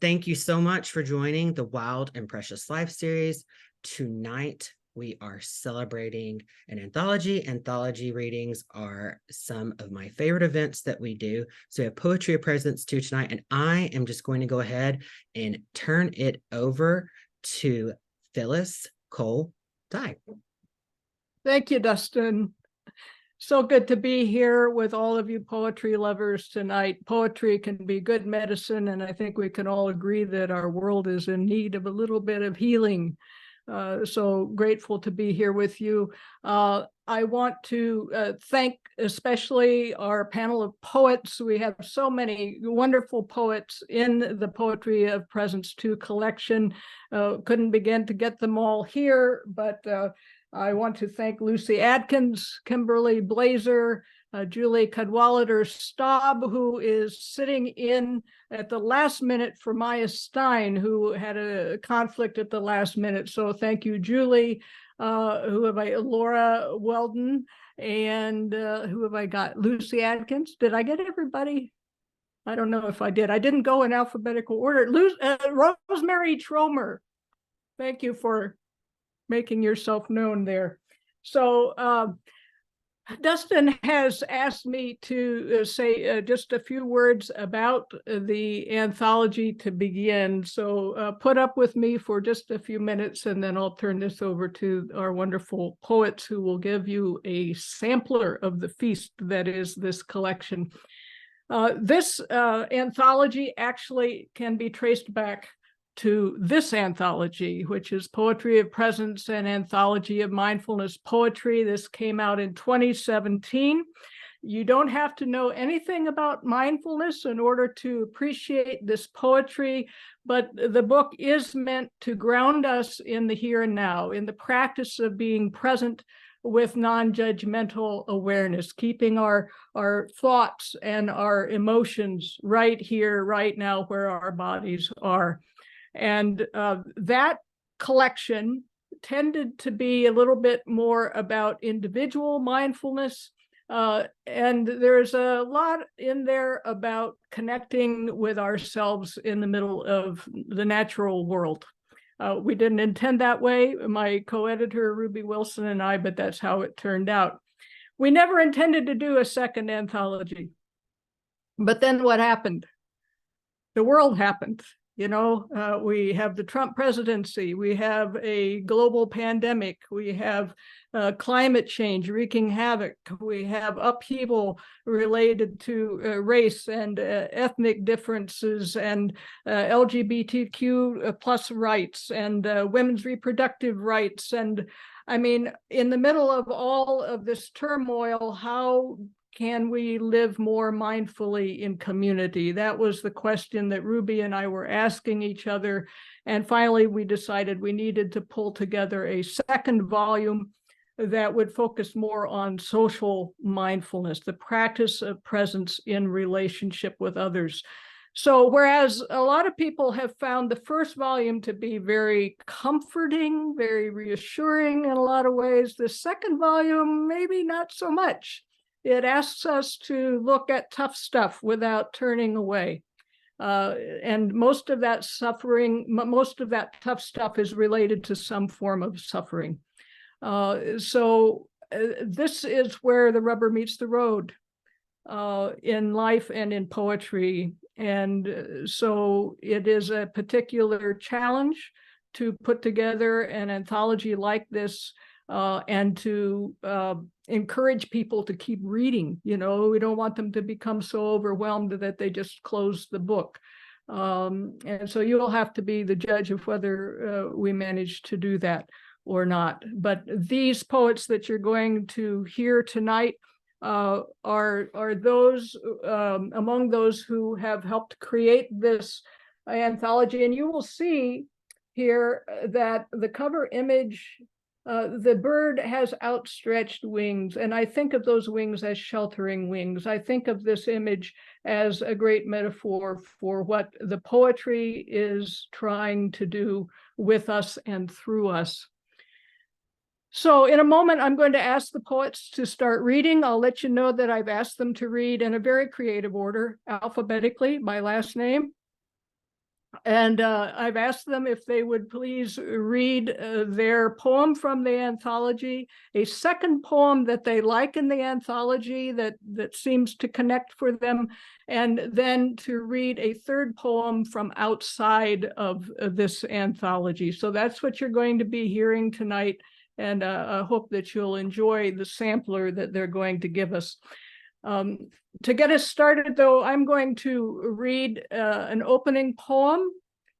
Thank you so much for joining the Wild and Precious Life series. Tonight, we are celebrating an anthology. Anthology readings are some of my favorite events that we do. So we have Poetry of Presence too tonight, and I am just going to go ahead and turn it over to Phyllis Cole-Dai. Thank you, Dustin. So good to be here with all of you poetry lovers tonight. Poetry can be good medicine, and I think we can all agree that our world is in need of a little bit of healing. So grateful to be here with you. I want to thank especially our panel of poets. We have so many wonderful poets in the Poetry of Presence 2 collection. Couldn't begin to get them all here, but I want to thank Lucy Adkins, Kimberly Blaeser, Julie Cadwallader-Staub, who is sitting in at the last minute for Maya Stein, who had a conflict at the last minute. So thank you, Julie. Who have I? Laura Weldon, and who have I got? Lucy Adkins. Did I get everybody? I don't know if I did. I didn't go in alphabetical order. Rosemerry Trommer. Thank you for making yourself known there. So Dustin has asked me to say just a few words about the anthology to begin. So put up with me for just a few minutes, and then I'll turn this over to our wonderful poets who will give you a sampler of the feast that is this collection. This anthology actually can be traced back to this anthology, which is Poetry of Presence and Anthology of Mindfulness Poetry. This came out in 2017. You don't have to know anything about mindfulness in order to appreciate this poetry, but the book is meant to ground us in the here and now, in the practice of being present with non-judgmental awareness, keeping our thoughts and our emotions right here, right now, where our bodies are. And that collection tended to be a little bit more about individual mindfulness. And there's a lot in there about connecting with ourselves in the middle of the natural world. We didn't intend that way, my co-editor Ruby Wilson and I, but that's how it turned out. We never intended to do a second anthology. But then what happened? The world happened. You know, we have the Trump presidency, we have a global pandemic, we have climate change wreaking havoc, we have upheaval related to race and ethnic differences and LGBTQ plus rights and women's reproductive rights. And I mean, in the middle of all of this turmoil, how can we live more mindfully in community? That was the question that Ruby and I were asking each other. And finally, we decided we needed to pull together a second volume that would focus more on social mindfulness, the practice of presence in relationship with others. So whereas a lot of people have found the first volume to be very comforting, very reassuring in a lot of ways, the second volume, maybe not so much. It asks us to look at tough stuff without turning away. And most of that suffering, most of that tough stuff is related to some form of suffering. So this is where the rubber meets the road in life and in poetry. And so it is a particular challenge to put together an anthology like this and to encourage people to keep reading. You know, we don't want them to become so overwhelmed that they just close the book. And so you'll have to be the judge of whether we manage to do that or not. But these poets that you're going to hear tonight are those among those who have helped create this anthology. And you will see here that the cover image, the bird has outstretched wings, and I think of those wings as sheltering wings. I think of this image as a great metaphor for what the poetry is trying to do with us and through us. So in a moment, I'm going to ask the poets to start reading. I'll let you know that I've asked them to read in a very creative order, alphabetically, by last name. And I've asked them if they would please read their poem from the anthology, a second poem that they like in the anthology that seems to connect for them, and then to read a third poem from outside of this anthology. So that's what you're going to be hearing tonight, and I hope that you'll enjoy the sampler that they're going to give us. To get us started, though, I'm going to read an opening poem,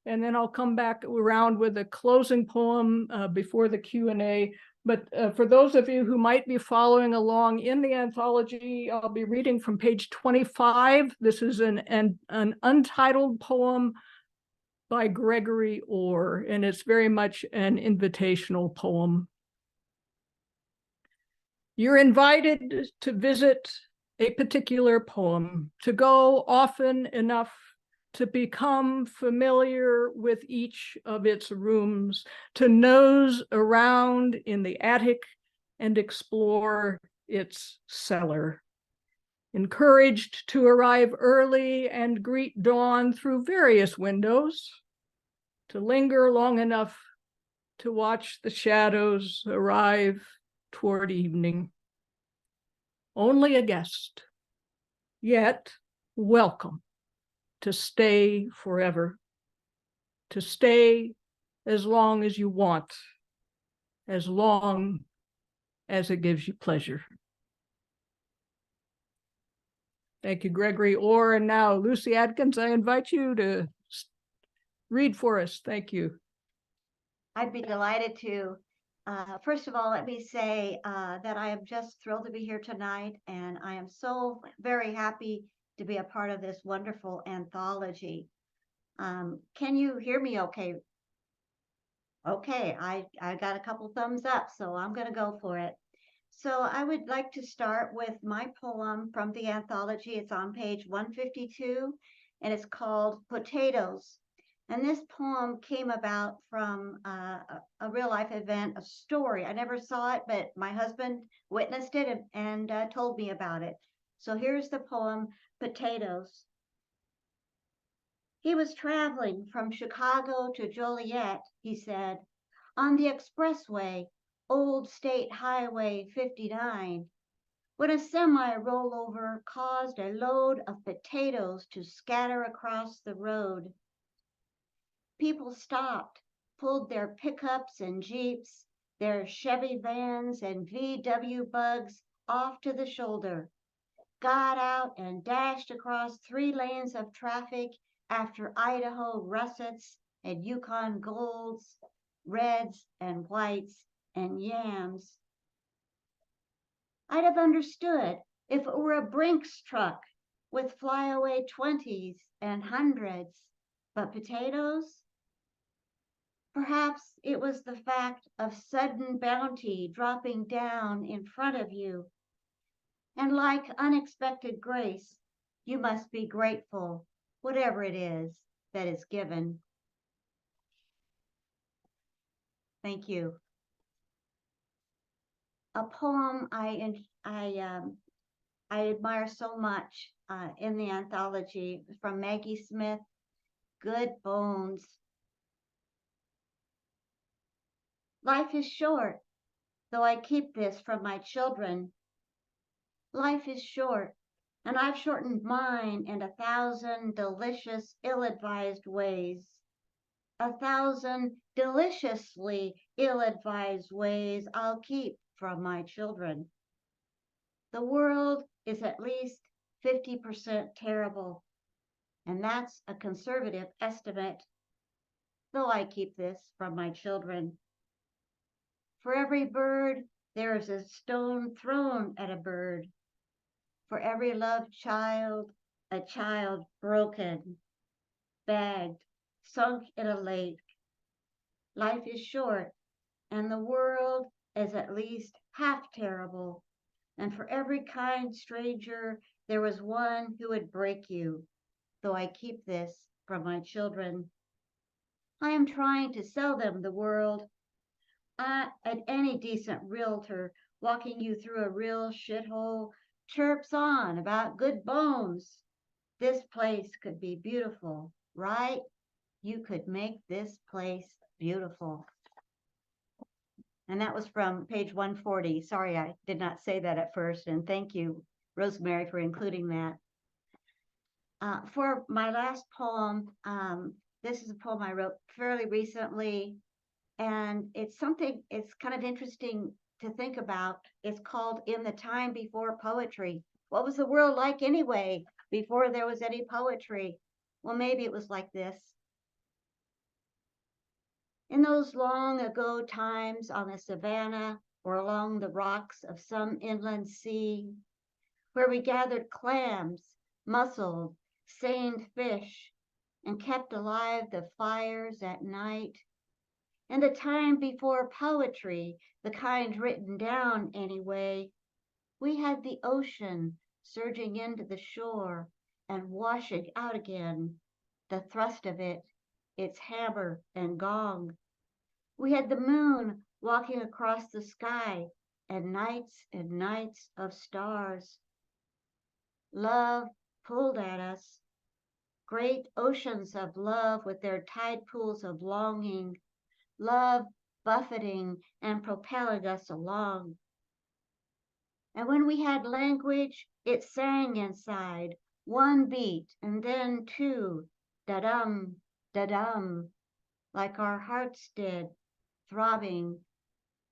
and then I'll come back around with a closing poem before the Q&A. But for those of you who might be following along in the anthology, I'll be reading from page 25. This is an untitled poem by Gregory Orr, and it's very much an invitational poem. You're invited to visit a particular poem, to go often enough to become familiar with each of its rooms, to nose around in the attic and explore its cellar. Encouraged to arrive early and greet dawn through various windows, to linger long enough to watch the shadows arrive toward evening. Only a guest, yet welcome to stay forever, to stay as long as you want, as long as it gives you pleasure. Thank you, Gregory Orr. And now, Lucy Adkins, I invite you to read for us. Thank you. I'd be delighted to. First of all, let me say that I am just thrilled to be here tonight, and I am so very happy to be a part of this wonderful anthology. Can you hear me okay? Okay, I got a couple thumbs up, so I'm going to go for it. So I would like to start with my poem from the anthology. It's on page 152, and it's called Potatoes. And this poem came about from a real life event, a story. I never saw it, but my husband witnessed it and told me about it. So here's the poem, Potatoes. He was traveling from Chicago to Joliet, he said, on the expressway, Old State Highway 59, when a semi rollover caused a load of potatoes to scatter across the road. People stopped, pulled their pickups and Jeeps, their Chevy vans and VW bugs off to the shoulder, got out and dashed across 3 lanes of traffic after Idaho russets and Yukon golds, reds and whites and yams. I'd have understood if it were a Brinks truck with flyaway 20s and 100s, but potatoes? Perhaps it was the fact of sudden bounty dropping down in front of you. And like unexpected grace, you must be grateful, whatever it is that is given. Thank you. A poem I admire so much in the anthology from Maggie Smith, Good Bones. Life is short, though I keep this from my children. Life is short, and I've shortened mine in 1,000 delicious, ill-advised ways. 1,000 deliciously ill-advised ways I'll keep from my children. The world is at least 50% terrible, and that's a conservative estimate, though I keep this from my children. For every bird, there is a stone thrown at a bird. For every loved child, a child broken, bagged, sunk in a lake. Life is short, and the world is at least half terrible. And for every kind stranger, there was one who would break you, though I keep this from my children. I am trying to sell them the world. At any decent realtor walking you through a real shithole chirps on about good bones. This place could be beautiful, right? you could make this place beautiful. And that was from page 140. Sorry, I did not say that at first. And thank you, Rosemerry, for including that. For my last poem, this is a poem I wrote fairly recently. And it's kind of interesting to think about. It's called In the Time Before Poetry. What was the world like anyway, before there was any poetry? Well, maybe it was like this. In those long ago times on the savannah or along the rocks of some inland sea, where we gathered clams, mussels, seined fish, and kept alive the fires at night. In the time before poetry, the kind written down anyway, we had the ocean surging into the shore and washing out again, the thrust of it, its hammer and gong. We had the moon walking across the sky and nights of stars. Love pulled at us, great oceans of love with their tide pools of longing, love buffeting and propelling us along. And when we had language, it sang inside, one beat and then two, da-dum, da-dum, like our hearts did, throbbing,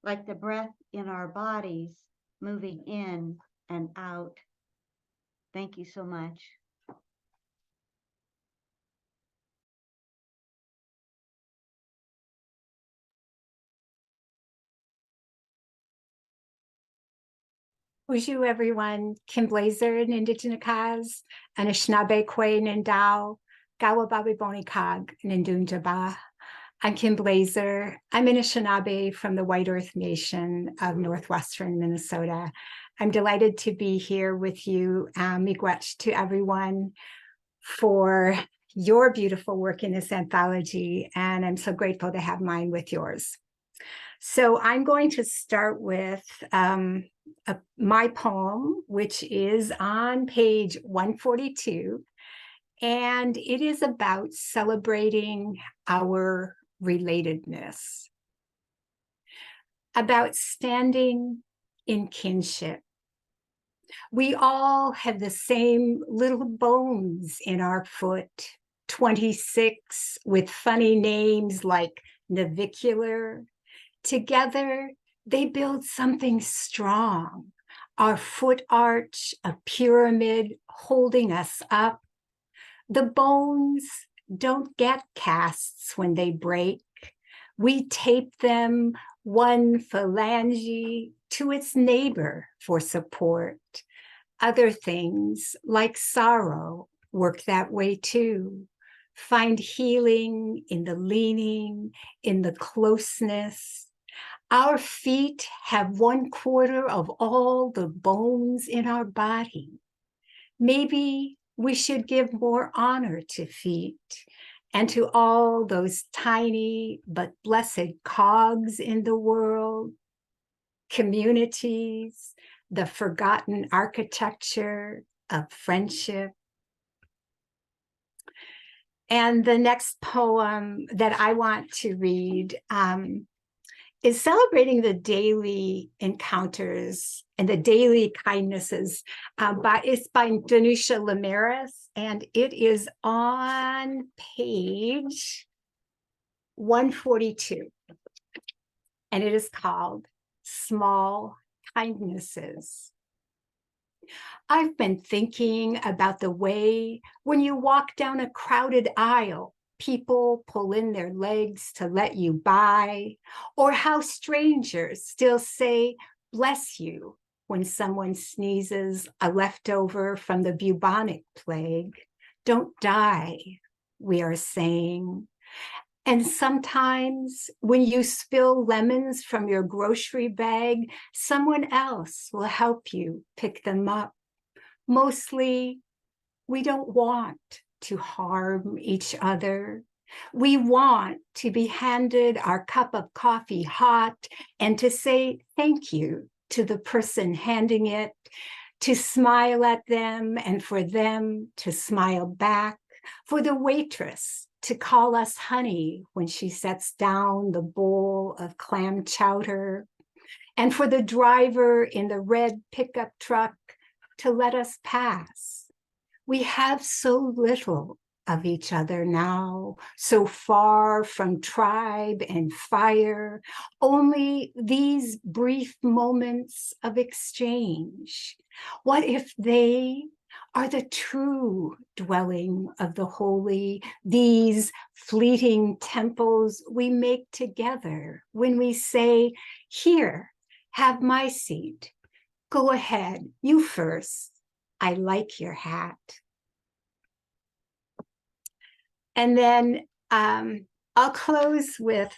like the breath in our bodies, moving in and out. Thank you so much. Bonjour, everyone. Kim Blaeser, an Indigenous, and Anishinaabe Kwe Nindao, Gawababi Bonikag, Nindunjaba. I'm Kim Blaeser. I'm Anishinaabe from the White Earth Nation of Northwestern Minnesota. I'm delighted to be here with you, miigwech to everyone, for your beautiful work in this anthology, and I'm so grateful to have mine with yours. So I'm going to start with my poem, which is on page 142, and it is about celebrating our relatedness, about standing in kinship. We all have the same little bones in our foot, 26 with funny names like navicular. Together, they build something strong, our foot arch, a pyramid holding us up. The bones don't get casts when they break. We tape them one phalange to its neighbor for support. Other things, like sorrow, work that way too. Find healing in the leaning, in the closeness. Our feet have 1/4 of all the bones in our body. Maybe we should give more honor to feet and to all those tiny but blessed cogs in the world, communities, the forgotten architecture of friendship. And the next poem that I want to read is celebrating the daily encounters and the daily kindnesses. It's by Danusha Lemaris, and it is on page 142. And it is called Small Kindnesses. I've been thinking about the way when you walk down a crowded aisle, people pull in their legs to let you by, or how strangers still say, bless you, when someone sneezes a leftover from the bubonic plague. Don't die, we are saying. And sometimes when you spill lemons from your grocery bag, someone else will help you pick them up. Mostly, we don't want to harm each other. We want to be handed our cup of coffee hot and to say thank you to the person handing it, to smile at them and for them to smile back, for the waitress to call us honey when she sets down the bowl of clam chowder, and for the driver in the red pickup truck to let us pass. We have so little of each other now, so far from tribe and fire, only these brief moments of exchange. What if they are the true dwelling of the holy, these fleeting temples we make together when we say, here, have my seat. Go ahead, you first. I like your hat. And then I'll close with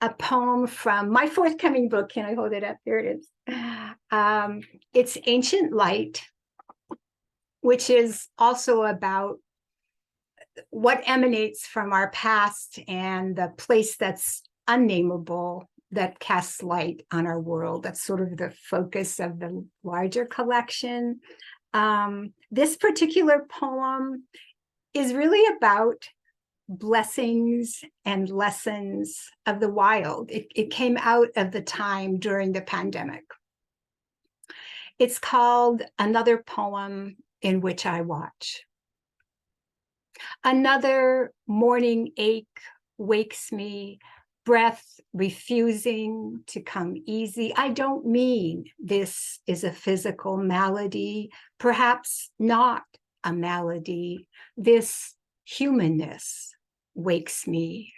a poem from my forthcoming book. Can I hold it up? There it is. It's Ancient Light, which is also about what emanates from our past and the place that's unnameable that casts light on our world. That's sort of the focus of the larger collection. This particular poem is really about blessings and lessons of the wild. It came out of the time during the pandemic. It's called Another Poem in Which I Watch. Another morning ache wakes me, breath refusing to come easy. I don't mean this is a physical malady, perhaps not a malady. This humanness wakes me.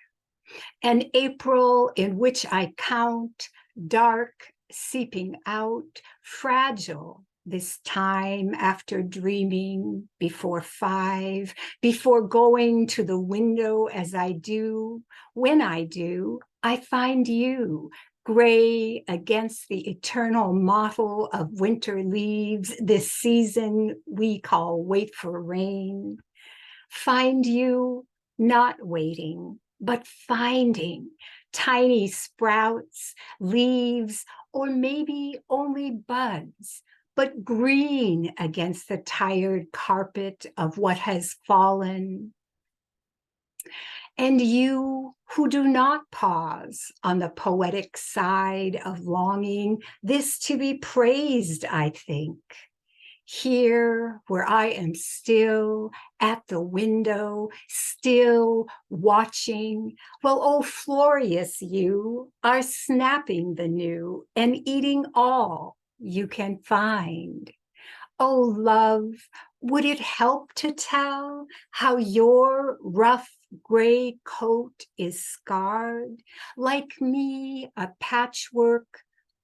An April in which I count, dark seeping out, fragile this time after dreaming before 5, before going to the window as I do. When I do, I find you, gray against the eternal mottle of winter leaves, this season we call wait for rain. Find you not waiting, but finding tiny sprouts, leaves, or maybe only buds, but green against the tired carpet of what has fallen. And you who do not pause on the poetic side of longing, this to be praised, I think. Here where I am still at the window, still watching, while oh Florius, you are snapping the new and eating all you can find. Oh love, would it help to tell how your rough gray coat is scarred, like me, a patchwork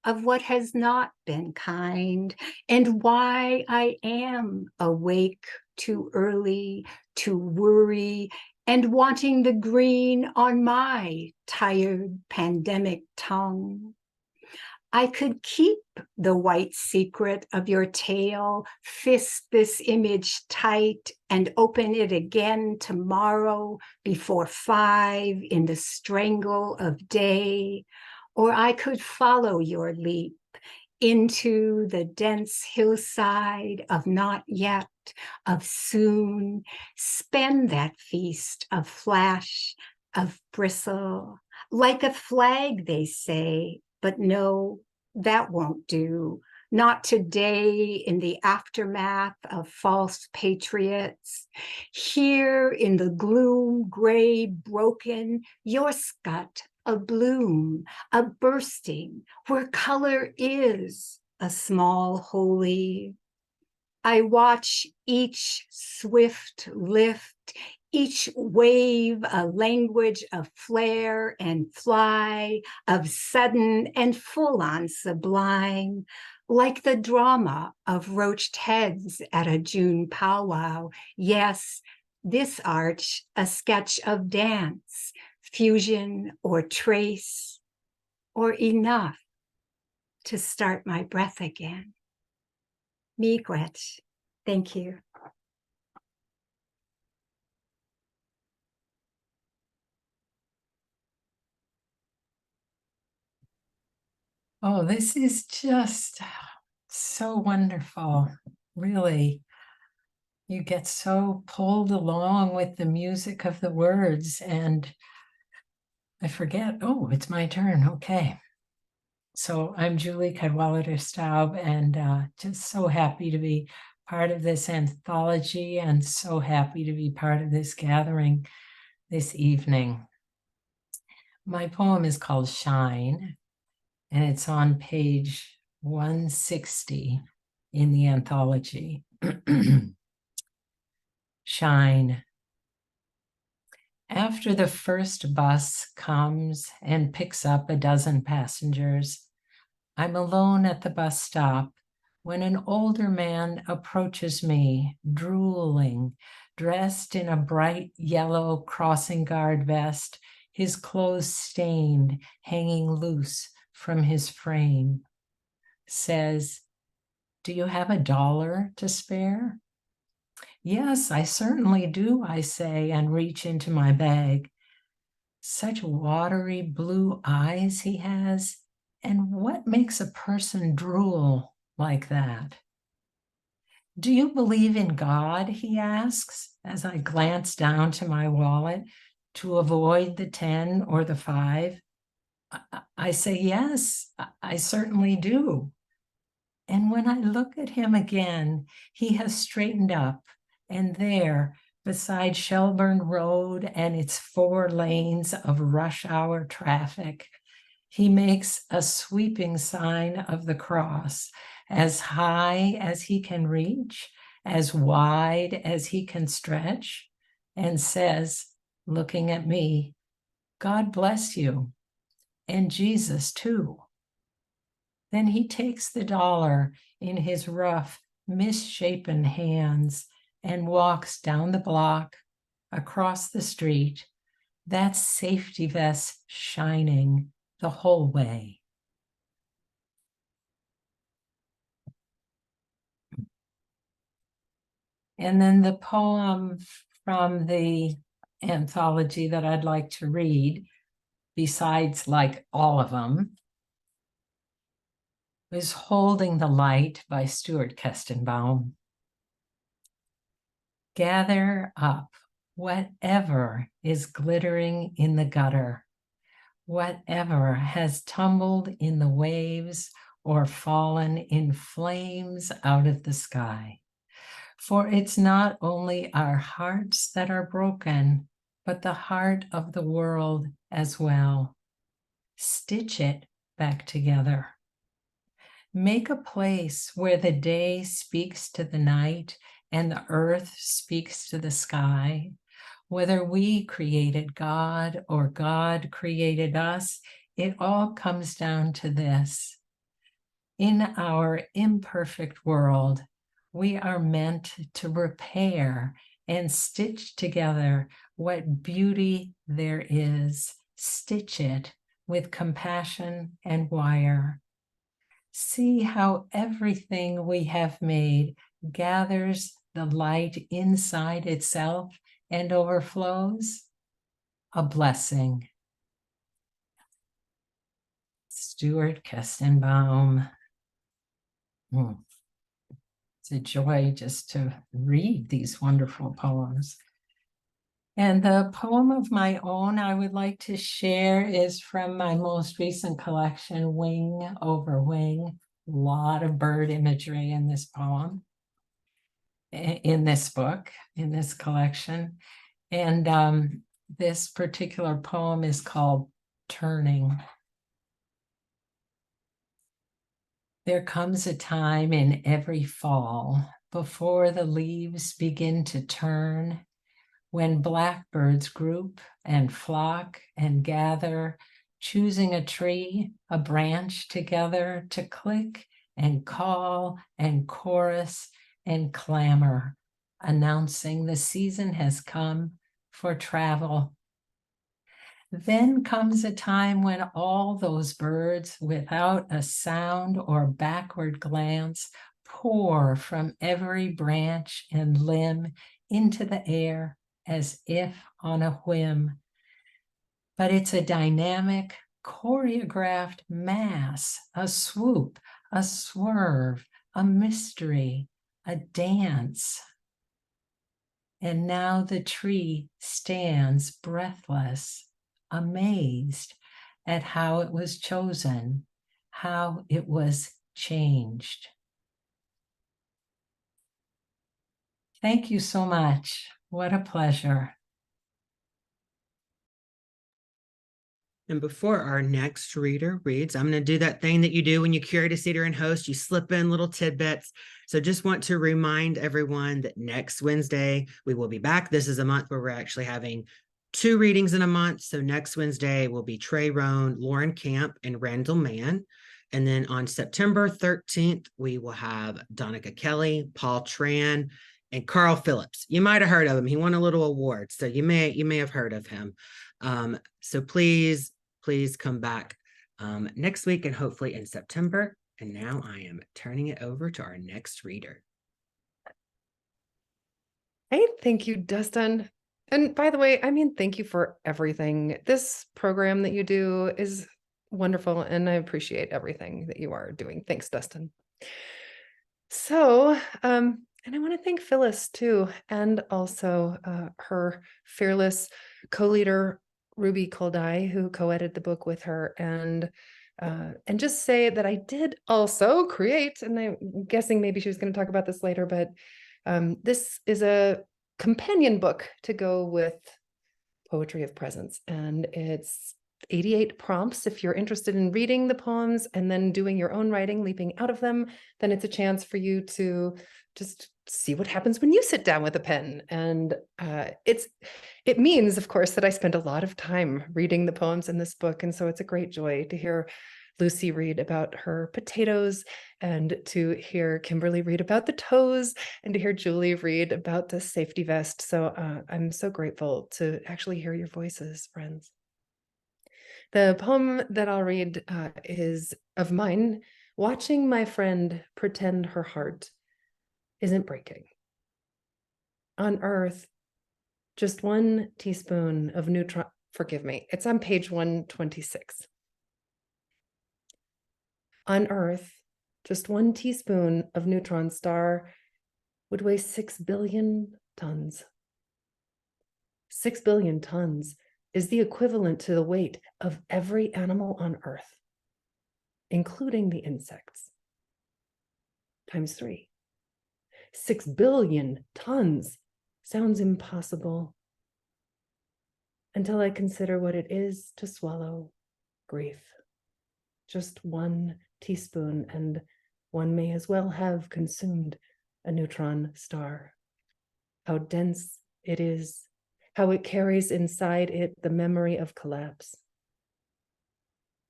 of what has not been kind, and why I am awake too early to worry and wanting the green on my tired pandemic tongue. I could keep the white secret of your tale, fist this image tight, and open it again tomorrow before 5 in the strangle of day. Or I could follow your leap into the dense hillside of not yet, of soon, spend that feast of flash, of bristle, like a flag, they say, but no, that won't do. Not today in the aftermath of false patriots. Here in the gloom, gray, broken, your scut, a bloom, a bursting, where color is a small holy. I watch each swift lift, each wave a language of flare and fly, of sudden and full-on sublime, like the drama of roached heads at a June powwow. Yes, this arch a sketch of dance, fusion or trace, or enough to start my breath again. Miigwech. Thank you. Oh, this is just so wonderful, really. You get so pulled along with the music of the words, and I forget, oh, it's my turn. Okay. So I'm Julie Cadwallader-Staub, and just so happy to be part of this anthology and so happy to be part of this gathering this evening. My poem is called Shine, and it's on page 160 in the anthology. Shine. After the first bus comes and picks up a dozen passengers, I'm alone at the bus stop when an older man approaches me, drooling, dressed in a bright yellow crossing guard vest, his clothes stained, hanging loose from his frame. Says, "Do you have $1 to spare?" "Yes, I certainly do," I say, and reach into my bag. Such watery blue eyes he has, and what makes a person drool like that? "Do you believe in God?" he asks, as I glance down to my wallet to avoid the 10 or the 5. I say, "Yes, I certainly do." And when I look at him again, he has straightened up, and there, beside Shelburne Road and its 4 lanes of rush hour traffic, he makes a sweeping sign of the cross, as high as he can reach, as wide as he can stretch, and says, looking at me, "God bless you, and Jesus too." Then he takes the $1 in his rough, misshapen hands and walks down the block, across the street, that safety vest shining the whole way. And then the poem from the anthology that I'd like to read, besides like all of them, is Holding the Light by Stuart Kestenbaum. Gather up whatever is glittering in the gutter, whatever has tumbled in the waves or fallen in flames out of the sky. For it's not only our hearts that are broken, but the heart of the world as well. Stitch it back together. Make a place where the day speaks to the night and the earth speaks to the sky. Whether we created God or God created us, it all comes down to this. In our imperfect world, we are meant to repair and stitch together what beauty there is. Stitch it with compassion and wire. See how everything we have made gathers the light inside itself and overflows? A blessing. Stuart Kestenbaum. It's a joy just to read these wonderful poems. And the poem of my own I would like to share is from my most recent collection, Wing Over Wing. A lot of bird imagery in this poem, in this book, in this collection. And this particular poem is called Turning. There comes a time in every fall before the leaves begin to turn, when blackbirds group and flock and gather, choosing a tree, a branch together to click and call and chorus and clamor, announcing the season has come for travel. Then comes a time when all those birds, without a sound or backward glance, pour from every branch and limb into the air as if on a whim. But it's a dynamic, choreographed mass, a swoop, a swerve, a mystery, a dance. And now the tree stands breathless, amazed at how it was chosen, how it was changed. Thank you so much. What a pleasure. And before our next reader reads, I'm going to do that thing that you do when you curate a seater and host, you slip in little tidbits. So just want to remind everyone that next Wednesday, we will be back. This is a month where we're actually having 2 readings in a month. So next Wednesday will be Trey Roan, Lauren Camp, and Randall Mann. And then on September 13th, we will have Donica Kelly, Paul Tran, and Carl Phillips. You might have heard of him. He won a little award, so you may have heard of him. So please come back next week and hopefully in September. And now I am turning it over to our next reader. Hey, thank you, Dustin. And by the way, thank you for everything. This program that you do is wonderful, and I appreciate everything that you are doing. Thanks, Dustin. So, and I want to thank Phyllis too, and also her fearless co-leader, Ruby Cole-Dai, who co-edited the book with her, and just say that I did also create, and I'm guessing maybe she was going to talk about this later, but this is a companion book to go with Poetry of Presence, and it's 88 prompts. If you're interested in reading the poems and then doing your own writing, leaping out of them, then it's a chance for you to just see what happens when you sit down with a pen. And it means, of course, that I spend a lot of time reading the poems in this book. And so it's a great joy to hear Lucy read about her potatoes, and to hear Kimberly read about the toes, and to hear Julie read about the safety vest. So I'm so grateful to actually hear your voices, friends. The poem that I'll read is of mine, watching my friend pretend her heart isn't breaking. On Earth, just 1 teaspoon of neutron, forgive me, it's on page 126. On Earth, just 1 teaspoon of neutron star would weigh 6 billion tons. 6 billion tons is the equivalent to the weight of every animal on Earth, including the insects. Times 3. 6 billion tons sounds impossible until I consider what it is to swallow grief. Just 1 teaspoon, and one may as well have consumed a neutron star. How dense it is, how it carries inside it the memory of collapse.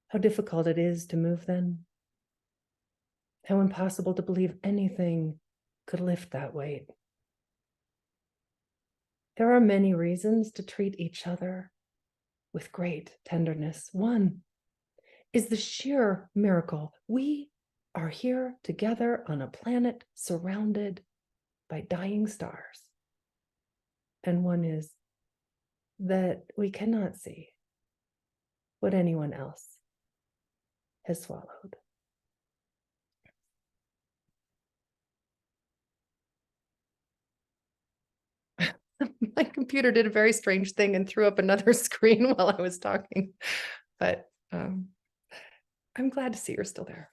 How difficult it is to move then. How impossible to believe anything could lift that weight. There are many reasons to treat each other with great tenderness. One is the sheer miracle. We are here together on a planet surrounded by dying stars. And one is that we cannot see what anyone else has swallowed. My computer did a very strange thing and threw up another screen while I was talking, but I'm glad to see you're still there.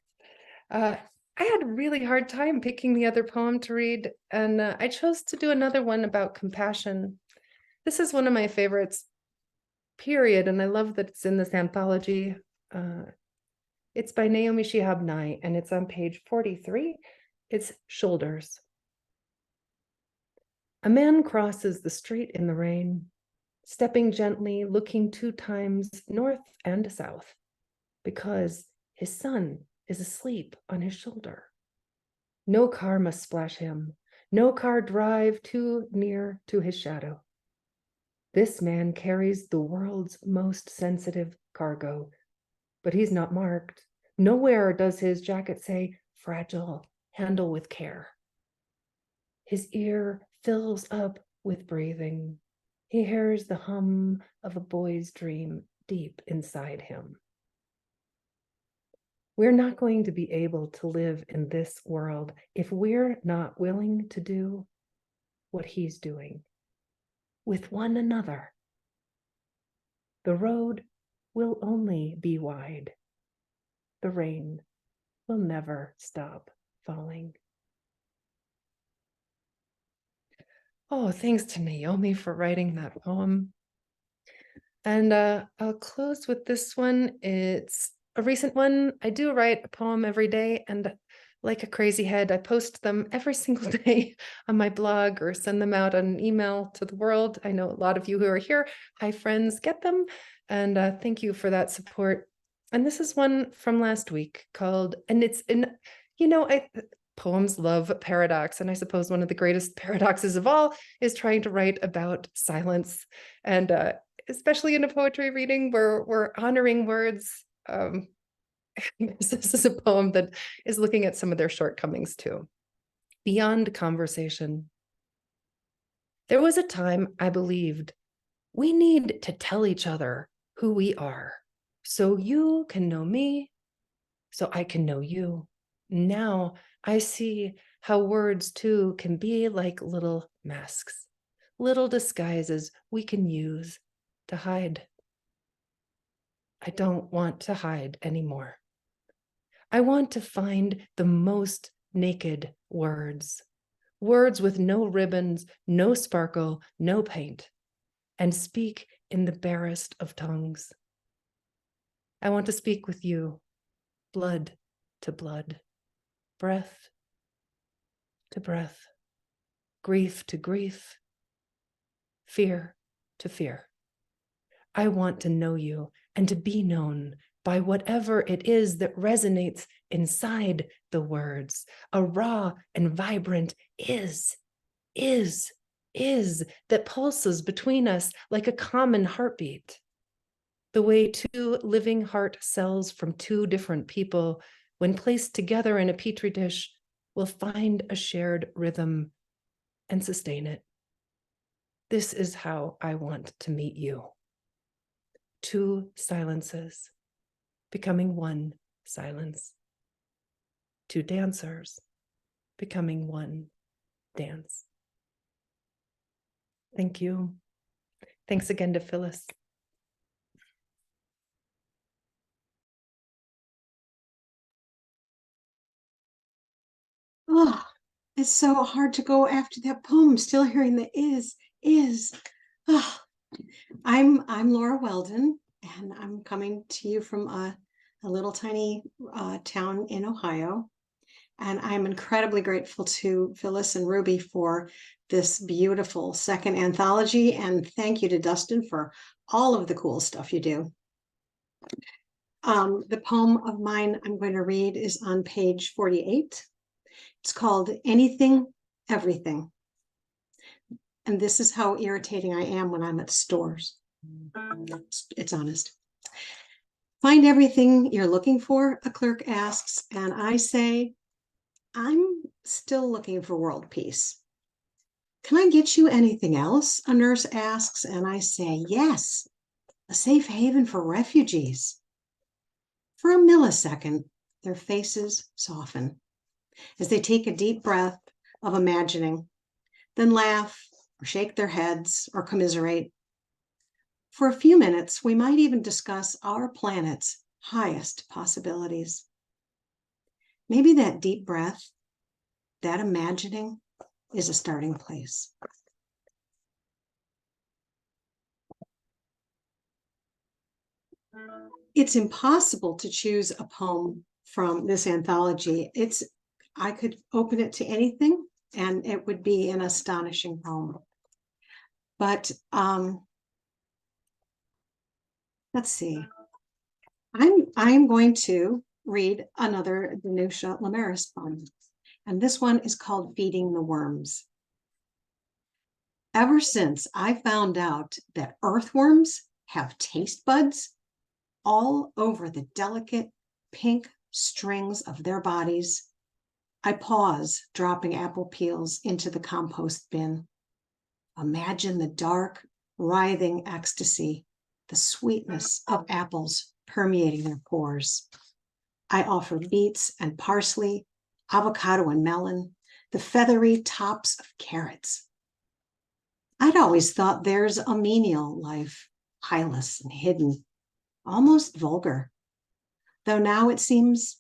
I had a really hard time picking the other poem to read, and I chose to do another one about compassion. This is one of my favorites, period, and I love that it's in this anthology. It's by Naomi Shihab Nye, and it's on page 43. It's Shoulders. A man crosses the street in the rain, stepping gently, looking 2 times north and south, because his son is asleep on his shoulder. No car must splash him, no car drive too near to his shadow. This man carries the world's most sensitive cargo, but he's not marked. Nowhere does his jacket say, fragile, handle with care. His ear fills up with breathing. He hears the hum of a boy's dream deep inside him. We're not going to be able to live in this world if we're not willing to do what he's doing. with one another. The road will only be wide. The rain will never stop falling. Oh, thanks to Naomi for writing that poem. And I'll close with this one. It's a recent one. I do write a poem every day, and like a crazy head, I post them every single day on my blog or send them out on an email to the world. I know a lot of you who are here, hi friends, get them. And thank you for that support. And this is one from last week called, and it's in, poems love paradox. And I suppose one of the greatest paradoxes of all is trying to write about silence. And especially in a poetry reading where we're honoring words. This is a poem that is looking at some of their shortcomings too. Beyond conversation. There was a time I believed we need to tell each other who we are, so you can know me, so I can know you. Now I see how words too can be like little masks, little disguises we can use to hide. I don't want to hide anymore. I want to find the most naked words, words with no ribbons, no sparkle, no paint, and speak in the barest of tongues. I want to speak with you, blood to blood, breath to breath, grief to grief, fear to fear. I want to know you and to be known by whatever it is that resonates inside the words. A raw and vibrant is that pulses between us like a common heartbeat. The way two living heart cells from two different people, when placed together in a petri dish, will find a shared rhythm and sustain it. This is how I want to meet you. Two silences, becoming one silence. Two dancers, becoming one dance. Thank you. Thanks again to Phyllis. Oh, it's so hard to go after that poem. Still hearing the is. Oh, I'm Laura Weldon, and I'm coming to you from a little tiny town in Ohio. And I'm incredibly grateful to Phyllis and Ruby for this beautiful second anthology. And thank you to Dustin for all of the cool stuff you do. The poem of mine I'm going to read is on page 48. It's called Anything, Everything. And this is how irritating I am when I'm at stores. It's honest. Find everything you're looking for, a clerk asks, and I say, I'm still looking for world peace. Can I get you anything else? A nurse asks, and I say, yes, a safe haven for refugees. For a millisecond, their faces soften as they take a deep breath of imagining, then laugh or shake their heads or commiserate. For a few minutes, we might even discuss our planet's highest possibilities. Maybe that deep breath, that imagining, is a starting place. It's impossible to choose a poem from this anthology. I could open it to anything and it would be an astonishing poem. But let's see. I'm going to read another Danusha Lamaris poem. And this one is called Feeding the Worms. Ever since I found out that earthworms have taste buds all over the delicate pink strings of their bodies, I pause, dropping apple peels into the compost bin. Imagine the dark, writhing ecstasy, the sweetness of apples permeating their pores. I offer beets and parsley, avocado and melon, the feathery tops of carrots. I'd always thought theirs a menial life, eyeless and hidden, almost vulgar, though now it seems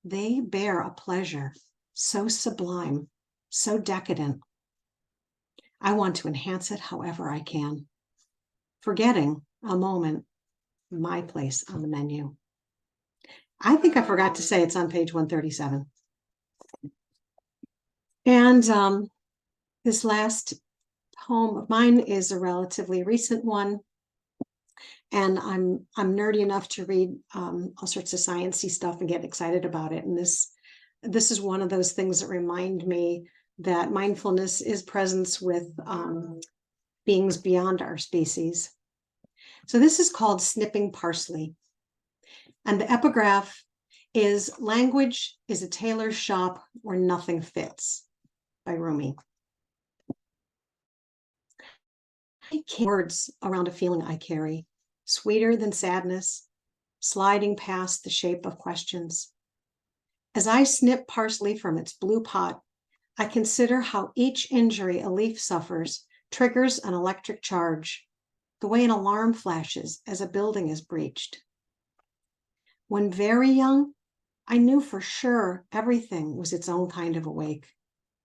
they bear a pleasure so sublime, so decadent. I want to enhance it however I can, forgetting a moment my place on the menu. I think I forgot to say it's on page 137. And this last poem of mine is a relatively recent one. And I'm nerdy enough to read all sorts of sciencey stuff and get excited about it. And this is one of those things that remind me that mindfulness is presence with beings beyond our species. So this is called Snipping Parsley. And the epigraph is "Language is a tailor's shop where nothing fits," by Rumi. Words around a feeling I carry, sweeter than sadness, sliding past the shape of questions. As I snip parsley from its blue pot, I consider how each injury a leaf suffers triggers an electric charge, the way an alarm flashes as a building is breached. When very young, I knew for sure everything was its own kind of awake.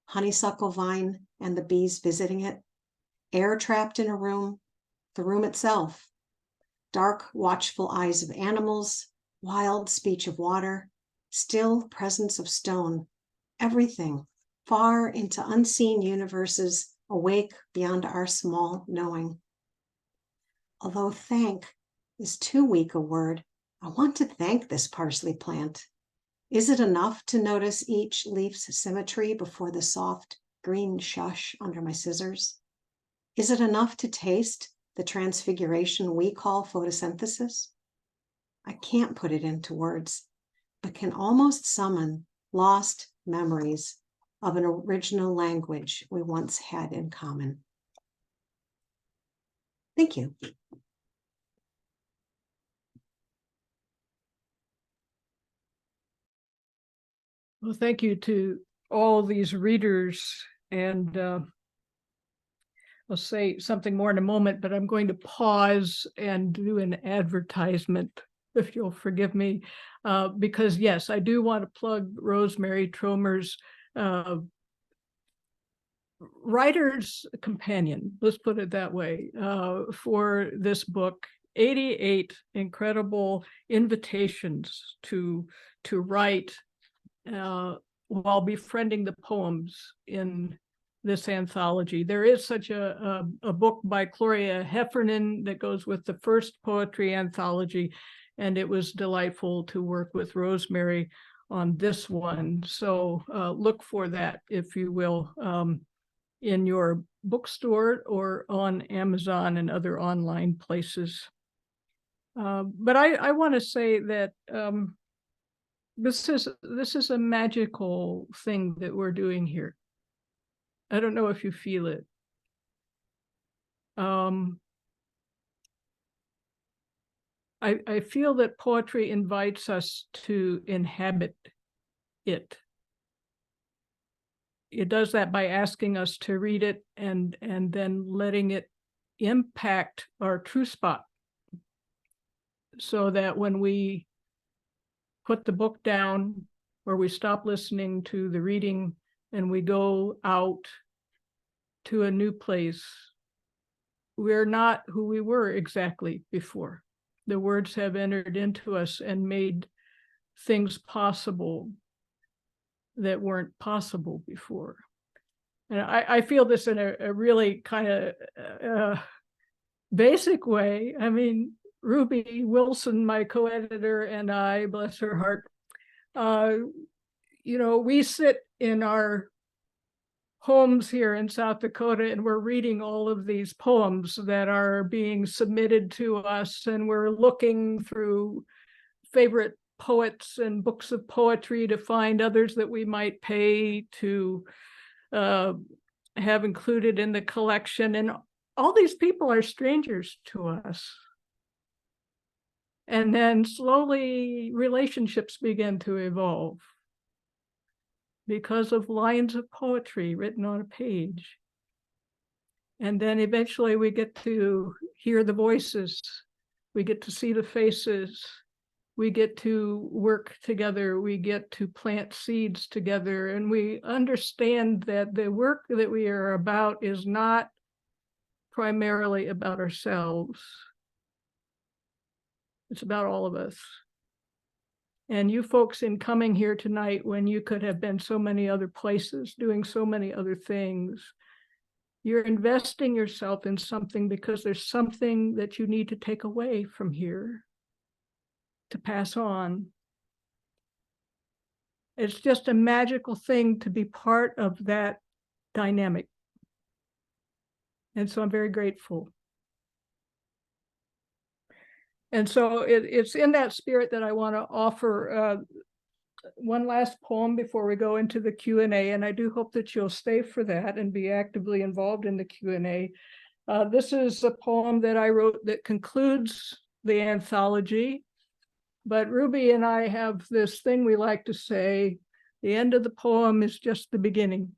Honeysuckle vine and the bees visiting it, air trapped in a room, the room itself, dark, watchful eyes of animals, wild speech of water, still presence of stone, everything far into unseen universes awake beyond our small knowing. Although thank is too weak a word, I want to thank this parsley plant. Is it enough to notice each leaf's symmetry before the soft green shush under my scissors? Is it enough to taste the transfiguration we call photosynthesis? I can't put it into words, but can almost summon lost memories of an original language we once had in common. Thank you. Well, thank you to all these readers, and I'll say something more in a moment, but I'm going to pause and do an advertisement, if you'll forgive me, because yes, I do want to plug Rosemerry Trommer's writer's companion, let's put it that way, for this book. 88 incredible invitations to write while befriending the poems in this anthology. There is such a book by Gloria Heffernan that goes with the first poetry anthology, and it was delightful to work with Rosemerry on this one. So look for that, if you will, in your bookstore or on Amazon and other online places. But I want to say that this is a magical thing that we're doing here. I don't know if you feel it. I feel that poetry invites us to inhabit it. It does that by asking us to read it and then letting it impact our true spot, so that when we put the book down or we stop listening to the reading and we go out to a new place, we're not who we were exactly before. The words have entered into us and made things possible that weren't possible before. And I feel this in a really kind of basic way. I mean, Ruby Wilson, my co-editor, and I, bless her heart, we sit in our homes here in South Dakota and we're reading all of these poems that are being submitted to us, and we're looking through favorite poets and books of poetry to find others that we might pay to have included in the collection. And all these people are strangers to us. And then slowly relationships begin to evolve because of lines of poetry written on a page. And then eventually we get to hear the voices. We get to see the faces. We get to work together. We get to plant seeds together. And we understand that the work that we are about is not primarily about ourselves. It's about all of us. And you folks in coming here tonight, when you could have been so many other places, doing so many other things, you're investing yourself in something because there's something that you need to take away from here to pass on. It's just a magical thing to be part of that dynamic. And so I'm very grateful. And so it's in that spirit that I want to offer one last poem before we go into the Q&A, and I do hope that you'll stay for that and be actively involved in the Q&A. This is a poem that I wrote that concludes the anthology, but Ruby and I have this thing we like to say, the end of the poem is just the beginning.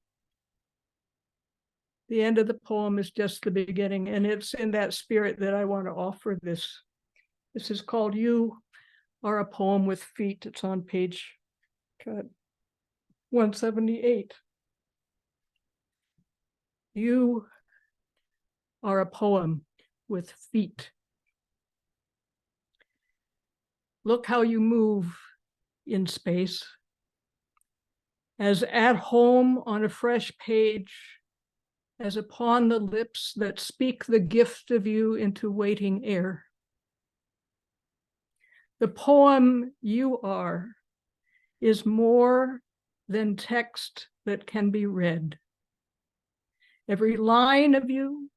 The end of the poem is just the beginning, and it's in that spirit that I want to offer this. This is called You Are a Poem with Feet. It's on page 178. You are a poem with feet. Look how you move in space, as at home on a fresh page, as upon the lips that speak the gift of you into waiting air. The poem you are is more than text that can be read. Every line of you,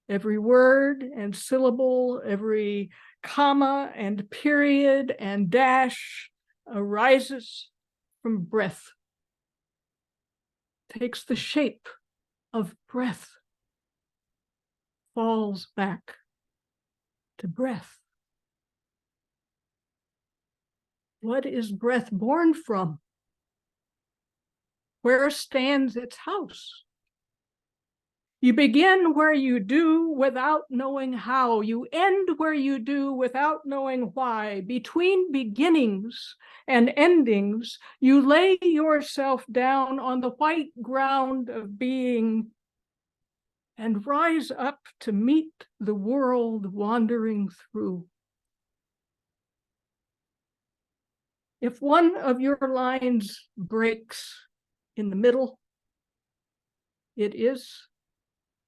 every word and syllable, every comma and period and dash arises from breath, takes the shape of breath, falls back to breath. What is breath born from? Where stands its house? You begin where you do without knowing how. You end where you do without knowing why. Between beginnings and endings, you lay yourself down on the white ground of being and rise up to meet the world wandering through. If one of your lines breaks in the middle, it is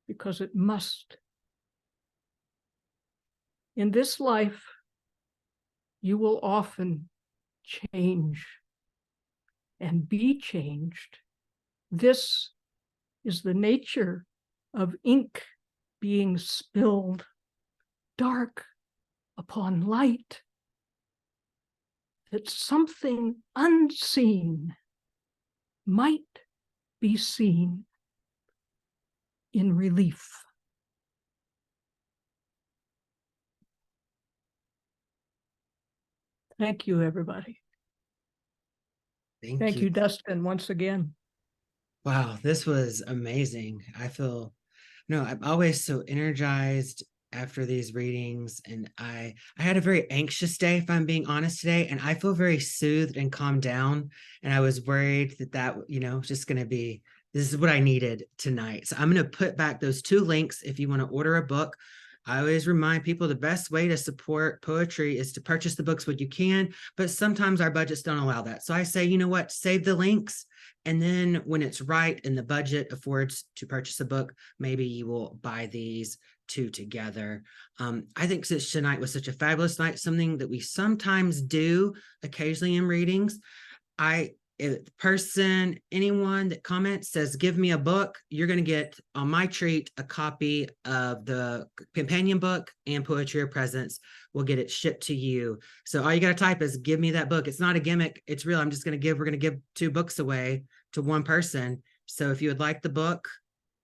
because it must. In this life, you will often change and be changed. This is the nature of ink being spilled, dark upon light, that something unseen might be seen in relief. Thank you, everybody. Thank you, Dustin, once again. Wow, this was amazing. I feel, I'm always so energized after these readings, and I had a very anxious day, if I'm being honest today, and I feel very soothed and calmed down. And I was worried that just going to be, this is what I needed tonight. So I'm going to put back those 2 links if you want to order a book. I always remind people the best way to support poetry is to purchase the books when you can, but sometimes our budgets don't allow that. So I say, you know what, save the links. And then when it's right and the budget affords to purchase a book, maybe you will buy these 2 together. I think since tonight was such a fabulous night, something that we sometimes do occasionally in readings, anyone that comments says, give me a book, you're going to get on my treat a copy of the companion book and Poetry of Presence. We'll get it shipped to you. So all you got to type is give me that book. It's not a gimmick. It's real. we're going to give 2 books away to one person. So if you would like the book,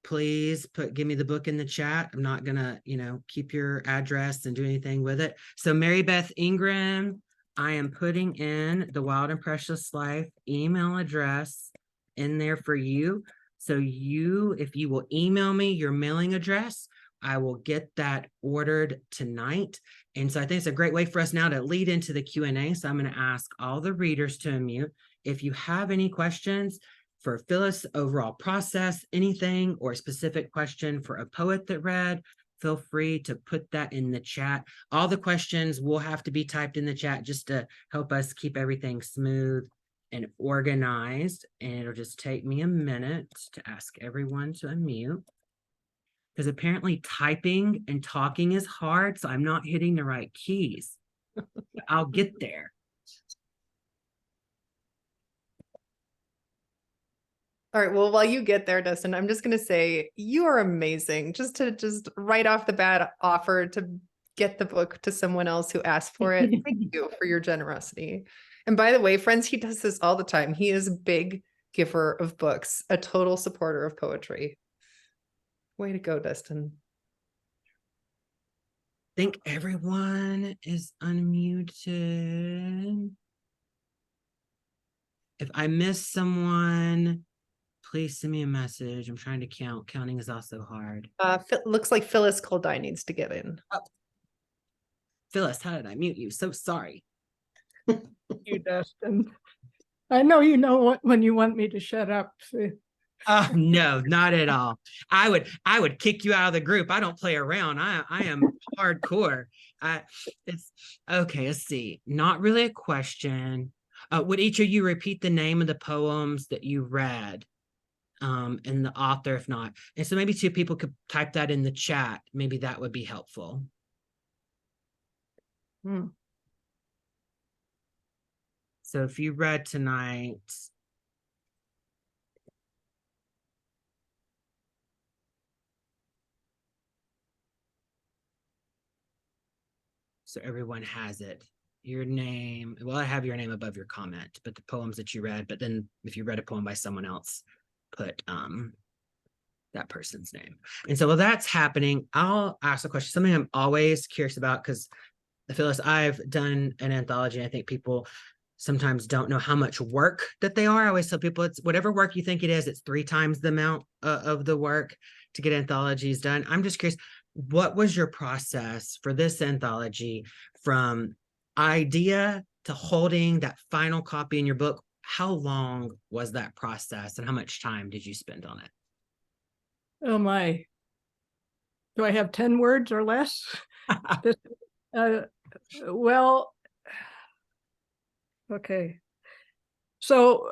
please give me the book in the chat. I'm not going to, keep your address and do anything with it. So Mary Beth Ingram, I am putting in the Wild and Precious Life email address in there for you. So if you will email me your mailing address, I will get that ordered tonight. And so I think it's a great way for us now to lead into the Q&A. So I'm going to ask all the readers to unmute. If you have any questions for Phyllis, overall process, anything, or a specific question for a poet that read, feel free to put that in the chat. All the questions will have to be typed in the chat just to help us keep everything smooth and organized. And it'll just take me a minute to ask everyone to unmute, because apparently typing and talking is hard, so I'm not hitting the right keys. I'll get there. All right. Well, while you get there, Dustin, I'm just going to say you are amazing. Just right off the bat offer to get the book to someone else who asked for it. Thank you for your generosity. And by the way, friends, he does this all the time. He is a big giver of books, a total supporter of poetry. Way to go, Dustin. I think everyone is unmuted. If I miss someone, please send me a message. I'm trying to count. Counting is also hard. Looks like Phyllis Cole-Dai needs to get in. Oh. Phyllis, how did I mute you? So sorry. You, Dustin. I know you know what when you want me to shut up. Oh no, not at all. I would kick you out of the group. I don't play around. I am hardcore. It's okay. Let's see. Not really a question. Would each of you repeat the name of the poems that you read? And the author, if not. And so maybe two people could type that in the chat. Maybe that would be helpful. So if you read tonight, so everyone has it. Your name, well, I have your name above your comment, but the poems that you read, but then if you read a poem by someone else, put that person's name. And so while that's happening, I'll ask a question, something I'm always curious about, because Phyllis, I've done an anthology. I think people sometimes don't know how much work that they are. I always tell people it's whatever work you think it is, it's 3 times the amount of the work to get anthologies done. I'm just curious, what was your process for this anthology from idea to holding that final copy in your book? How long was that process and how much time did you spend on it? Oh my. Do I have 10 words or less? Well, okay. So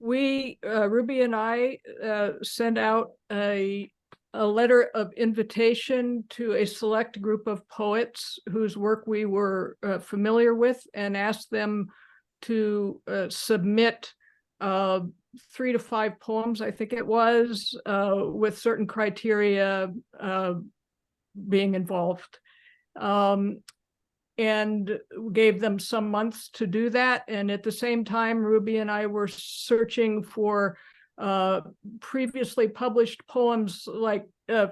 Ruby and I sent out a letter of invitation to a select group of poets whose work we were familiar with, and asked them to submit 3 to 5 poems, I think it was, with certain criteria being involved. And gave them some months to do that. And at the same time, Ruby and I were searching for previously published poems like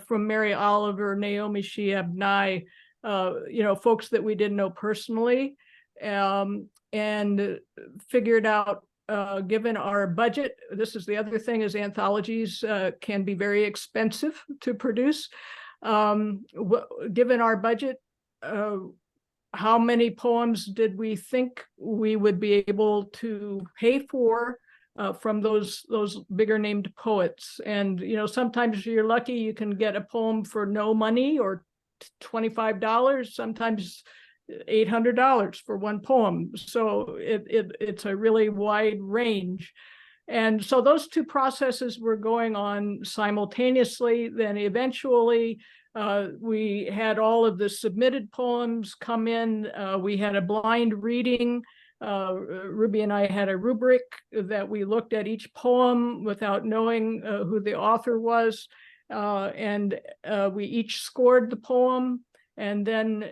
from Mary Oliver, Naomi Shihab Nye, folks that we didn't know personally, and figured out, given our budget, this is the other thing, is anthologies can be very expensive to produce. Given our budget, how many poems did we think we would be able to pay for from those bigger named poets? And sometimes you're lucky, you can get a poem for no money, or $25, sometimes $800 for one poem. So it's a really wide range. And so those 2 processes were going on simultaneously. Then eventually we had all of the submitted poems come in. We had a blind reading. Ruby and I had a rubric that we looked at each poem without knowing who the author was. And we each scored the poem. And then,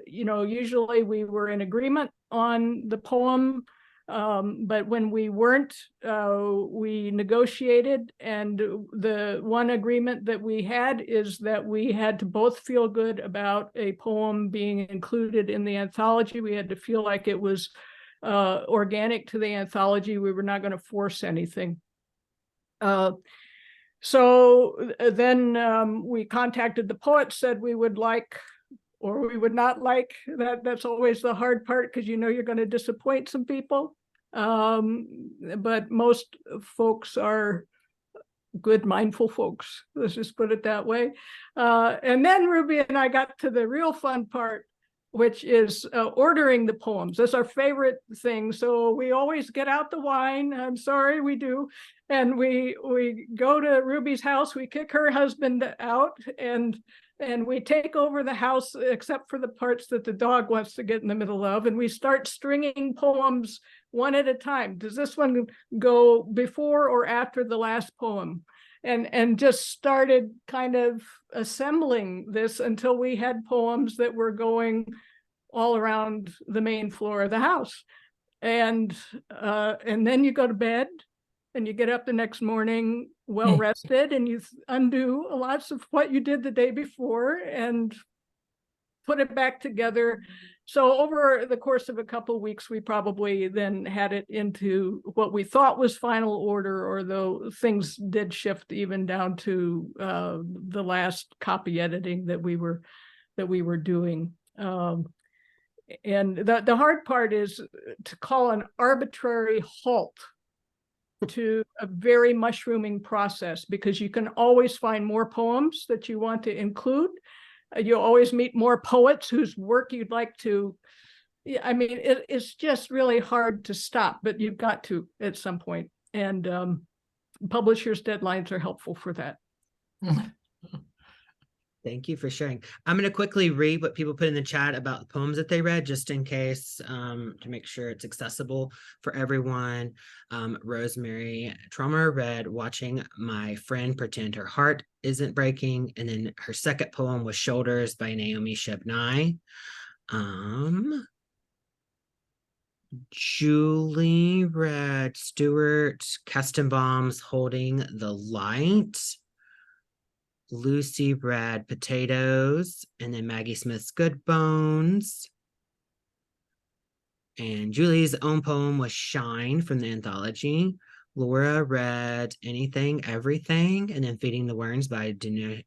usually we were in agreement on the poem. But when we weren't, we negotiated, and the one agreement that we had is that we had to both feel good about a poem being included in the anthology. We had to feel like it was organic to the anthology. We were not going to force anything. So then we contacted the poet, said we would like, or we would not like. That's always the hard part, because you know you're going to disappoint some people. But most folks are good, mindful folks. Let's just put it that way. And then Ruby and I got to the real fun part, which is ordering the poems. That's our favorite thing. So we always get out the wine. I'm sorry, we do. And we go to Ruby's house, we kick her husband out, and we take over the house, except for the parts that the dog wants to get in the middle of. And we start stringing poems one at a time. Does this one go before or after the last poem? And just started kind of assembling this until we had poems that were going all around the main floor of the house. And then you go to bed and you get up the next morning well rested, and you undo lots of what you did the day before and put it back together. So over the course of a couple of weeks, we probably then had it into what we thought was final order, or though things did shift even down to the last copy editing that we were doing. And the hard part is to call an arbitrary halt to a very mushrooming process, because you can always find more poems that you want to include. You'll always meet more poets whose work you'd like to. I mean, it's just really hard to stop, but you've got to at some point. And publishers' deadlines are helpful for that. Thank you for sharing. I'm going to quickly read what people put in the chat about the poems that they read, just in case, to make sure it's accessible for everyone. Rosemerry Trommer read "Watching My Friend Pretend Her Heart Isn't Breaking," and then her second poem was "Shoulders" by Naomi Shebnai. Julie read Stuart Kastenbaum's "Holding the Light." Lucy read "Potatoes," and then Maggie Smith's "Good Bones." And Julie's own poem was "Shine" from the anthology. Laura read "Anything, Everything," and then "Feeding the Worms" by Danusha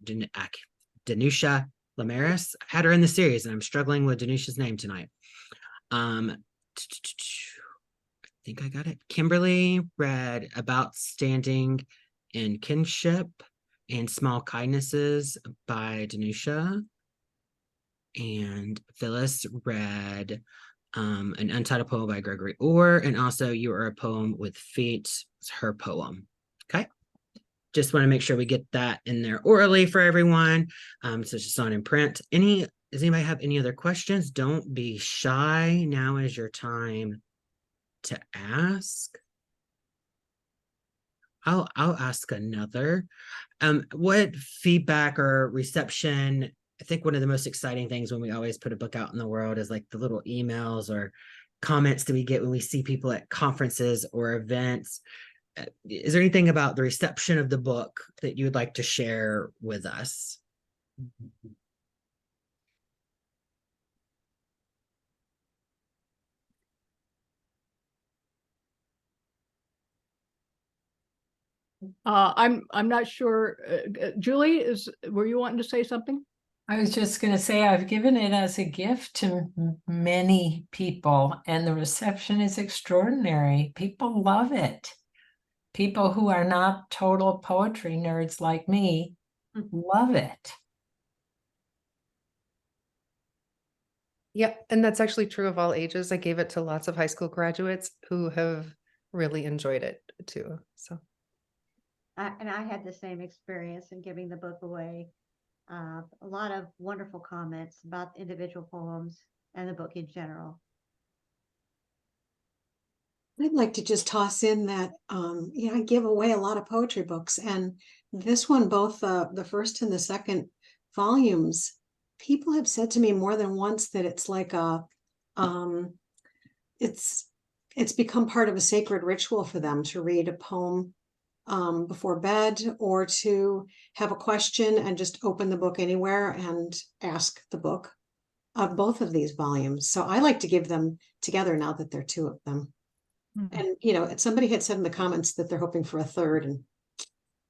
Lamaris. I had her in the series, and I'm struggling with Danusha's name tonight. I think I got it. Kimberly read "About Standing in Kinship" and "Small Kindnesses" by Danusha. And Phyllis read an untitled poem by Gregory Orr, and also "You Are a Poem with Feet," her poem. Okay. Just want to make sure we get that in there orally for everyone. So it's just not in print. Does anybody have any other questions? Don't be shy. Now is your time to ask. I'll ask another. What feedback or reception? I think one of the most exciting things when we always put a book out in the world is like the little emails or comments that we get when we see people at conferences or events. Is there anything about the reception of the book that you would like to share with us? I'm not sure. Julie, were you wanting to say something? I was just going to say I've given it as a gift to many people, and the reception is extraordinary. People love it. People who are not total poetry nerds like me love it. Yeah, and that's actually true of all ages. I gave it to lots of high school graduates who have really enjoyed it too. So, and I had the same experience in giving the book away. A lot of wonderful comments about individual poems and the book in general. I'd like to just toss in that, I give away a lot of poetry books, and this one, both the first and the second volumes, people have said to me more than once that it's like it's become part of a sacred ritual for them to read a poem before bed, or to have a question and just open the book anywhere and ask the book. of both of these volumes. So I like to give them together now that there are two of them. Mhm. And, you know, somebody had said in the comments that they're hoping for a third, and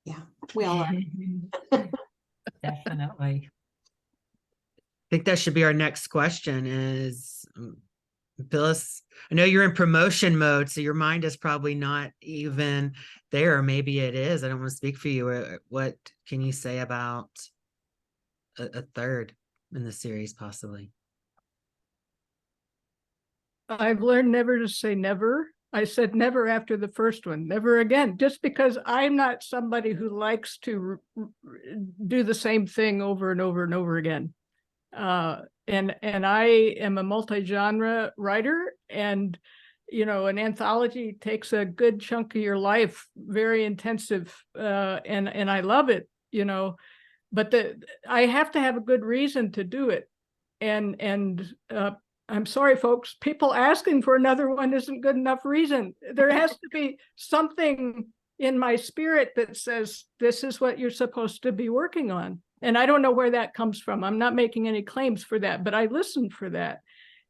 yeah, we all are. Definitely. I think that should be our next question is, Phyllis, I know you're in promotion mode, so your mind is probably not even there, or maybe it is. I don't want to speak for you. What can you say about a third in the series, possibly? I've learned never to say never. I said never after the first one, never again, just because I'm not somebody who likes to do the same thing over and over and over again. And I am a multi-genre writer, and you know, an anthology takes a good chunk of your life, very intensive, and I love it, you know, but I have to have a good reason to do it, and I'm sorry, folks, people asking for another one isn't good enough reason. There has to be something in my spirit that says this is what you're supposed to be working on. And I don't know where that comes from. I'm not making any claims for that, but I listened for that.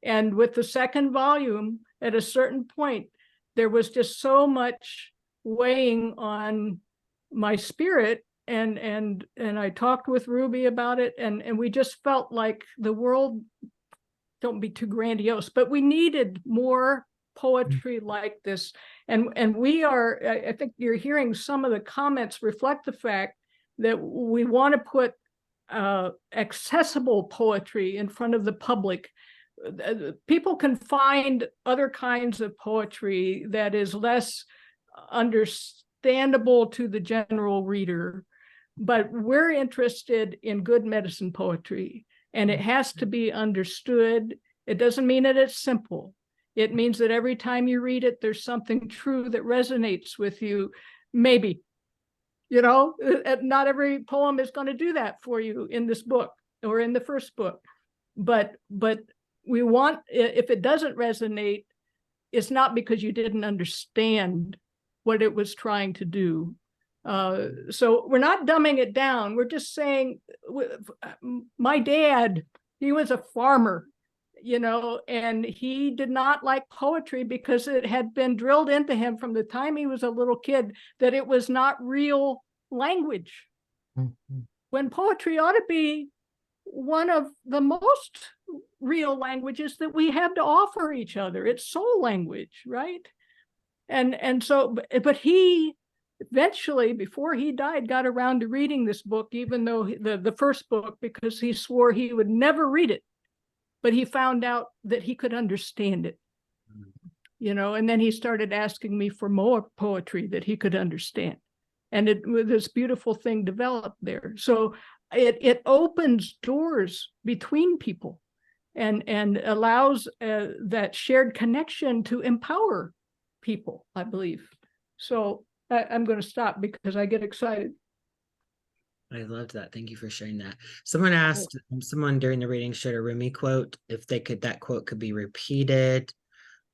And with the second volume, at a certain point, there was just so much weighing on my spirit. And I talked with Ruby about it, and we just felt like the world, don't be too grandiose, but we needed more poetry like this. And we are, I think you're hearing some of the comments reflect the fact that we want to put accessible poetry in front of the public. People can find other kinds of poetry that is less understandable to the general reader, but we're interested in good medicine poetry, and it has to be understood. It doesn't mean that it's simple. It means that every time you read it, there's something true that resonates with you. Maybe, you know, not every poem is going to do that for you in this book or in the first book. But we want, if it doesn't resonate, it's not because you didn't understand what it was trying to do. So we're not dumbing it down. We're just saying, my dad, he was a farmer, you know, and he did not like poetry because it had been drilled into him from the time he was a little kid that it was not real language. Mm-hmm. When poetry ought to be one of the most real languages that we have to offer each other. It's soul language, right? And so, but he eventually, before he died, got around to reading this book, even though the first book, because he swore he would never read it, but he found out that he could understand it, you know, and then he started asking me for more poetry that he could understand. And this beautiful thing developed there. So it opens doors between people and allows that shared connection to empower people, I believe. So I'm going to stop because I get excited. I loved that. Thank you for sharing that. Someone asked, someone during the reading shared a Rumi quote, if they could, that quote could be repeated.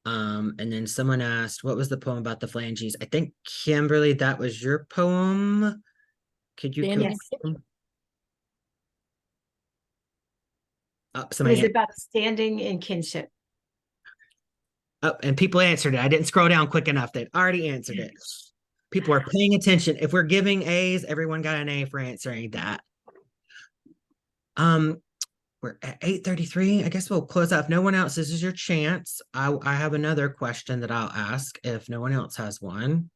And then someone asked, what was the poem about the phalanges? I think, Kimberly, that was your poem. Could you? Yes. Oh, It somebody was about standing in kinship. Oh, and people answered it. I didn't scroll down quick enough. They'd already answered it. People are paying attention. If we're giving A's, everyone got an A for answering that. We're at 8:33. I guess we'll close out. If no one else, this is your chance. I have another question that I'll ask if no one else has one.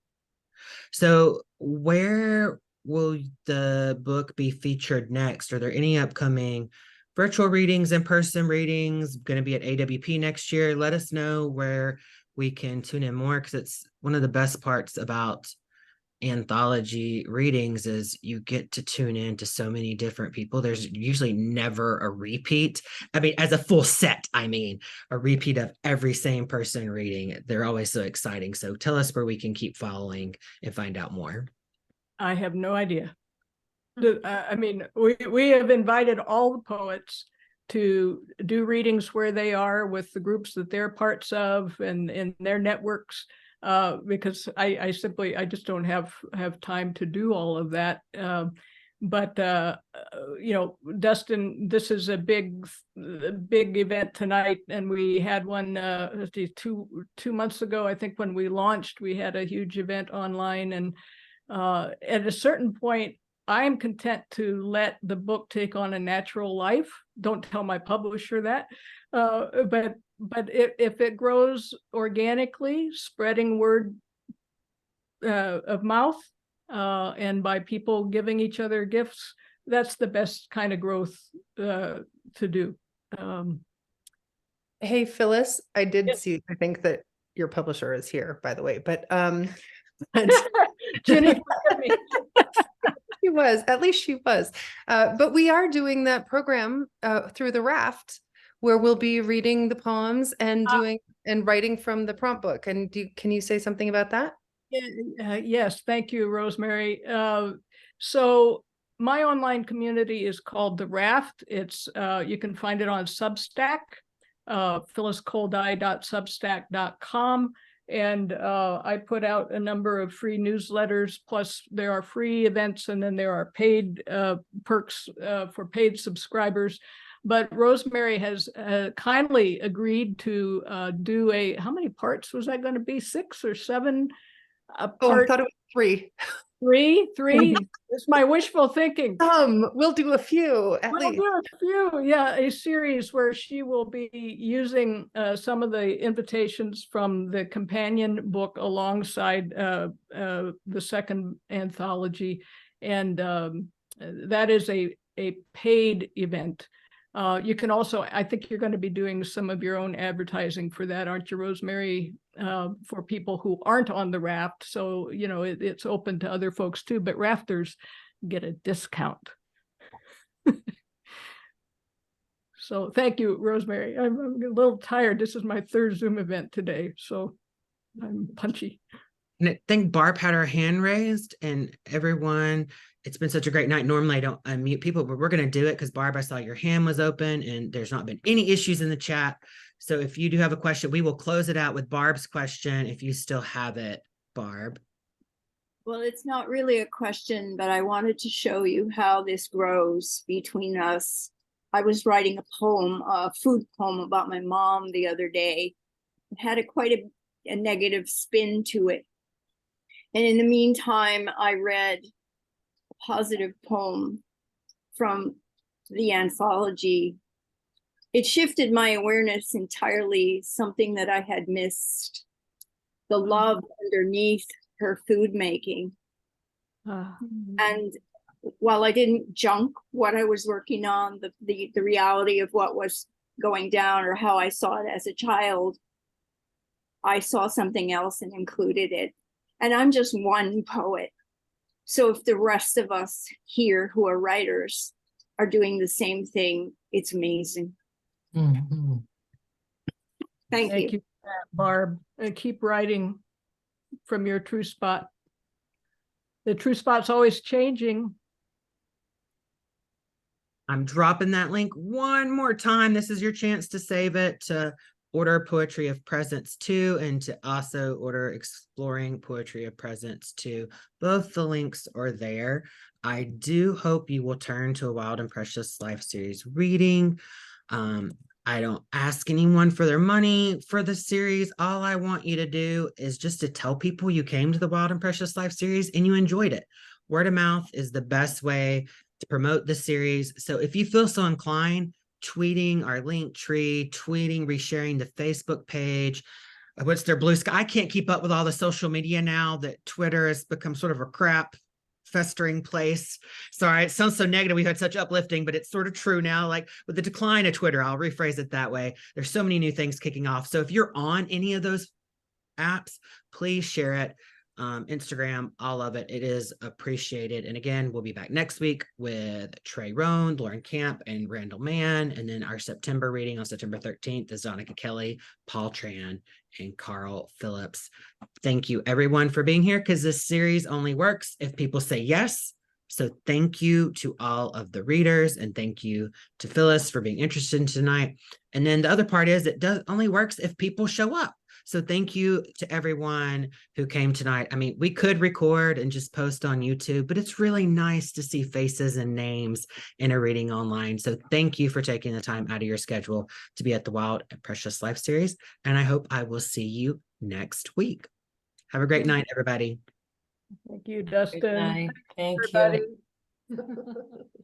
So where will the book be featured next? Are there any upcoming virtual readings, in-person readings, going to be at AWP next year? Let us know where we can tune in more, because it's one of the best parts about anthology readings is you get to tune in to so many different people. There's usually never a repeat. I mean, as a full set, I mean, a repeat of every same person reading. They're always so exciting. So tell us where we can keep following and find out more. I have no idea. I mean, we have invited all the poets to do readings where they are with the groups that they're parts of and in their networks, because I just don't have time to do all of that. But Dustin, this is a big event tonight, and we had one two months ago. I think when we launched, we had a huge event online, and at a certain point, I am content to let the book take on a natural life. Don't tell my publisher that, but if it grows organically, spreading word of mouth, and by people giving each other gifts, that's the best kind of growth to do. Hey, Phyllis, I did Yes. see, I think that your publisher is here, by the way, but Jenny, forgive me. she was, at least she was. But we are doing that program through the Raft, where we'll be reading the poems and doing and writing from the prompt book. And can you say something about that? Yes, thank you, Rosemerry. So my online community is called The Raft. It's you can find it on Substack, phylliscoledai.substack.com. And I put out a number of free newsletters, plus there are free events, and then there are paid perks for paid subscribers. But Rosemerry has kindly agreed to do how many parts was that going to be? 6 or 7? I thought it was 3. Three? It's my wishful thinking. We'll do a few at least. Do a few, yeah, a series where she will be using some of the invitations from the companion book alongside the second anthology, and that is a paid event. You can also, I think you're going to be doing some of your own advertising for that, aren't you, Rosemerry? For people who aren't on the Raft. So, it's open to other folks too, but Rafters get a discount. So thank you, Rosemerry. I'm a little tired. This is my 3rd Zoom event today, so I'm punchy. And I think Barb had her hand raised, and everyone, it's been such a great night. Normally I don't unmute people, but we're going to do it because Barb, I saw your hand was open and there's not been any issues in the chat. So if you do have a question, we will close it out with Barb's question if you still have it, Barb. Well, it's not really a question, but I wanted to show you how this grows between us. I was writing a poem, a food poem about my mom the other day. It had quite a negative spin to it. And in the meantime, I read a positive poem from the anthology. It shifted my awareness entirely, something that I had missed, the love underneath her food making. And while I didn't junk what I was working on, the reality of what was going down or how I saw it as a child, I saw something else and included it. And I'm just one poet. So if the rest of us here who are writers are doing the same thing, it's amazing. Mm-hmm. Thank you. Thank you, Barb. And keep writing from your true spot. The true spot's always changing. I'm dropping that link one more time. This is your chance to save it, to order Poetry of Presence 2, and to also order Exploring Poetry of Presence 2. Both the links are there. I do hope you will turn to a Wild and Precious Life series reading. I don't ask anyone for their money for the series. All I want you to do is just to tell people you came to the Wild and Precious Life series and you enjoyed it. Word of mouth is the best way to promote the series. So if you feel so inclined, tweeting our link tree, tweeting, resharing the Facebook page. What's their blue sky? I can't keep up with all the social media now that Twitter has become sort of a crap festering place. Sorry, it sounds so negative. We've had such uplifting, but it's sort of true now. Like with the decline of Twitter, I'll rephrase it that way. There's so many new things kicking off. So if you're on any of those apps, please share it. Instagram, all of it. It is appreciated. And again, we'll be back next week with Trey Roan, Lauren Camp, and Randall Mann. And then our September reading on September 13th is Donica Kelly, Paul Tran, and Carl Phillips. Thank you, everyone, for being here, because this series only works if people say yes. So thank you to all of the readers, and thank you to Phyllis for being interested in tonight. And then the other part is it only works if people show up. So thank you to everyone who came tonight. I mean, we could record and just post on YouTube, but it's really nice to see faces and names in a reading online. So thank you for taking the time out of your schedule to be at the Wild and Precious Life series. And I hope I will see you next week. Have a great night, everybody. Thank you, Good Dustin. night. Thank you. Everybody.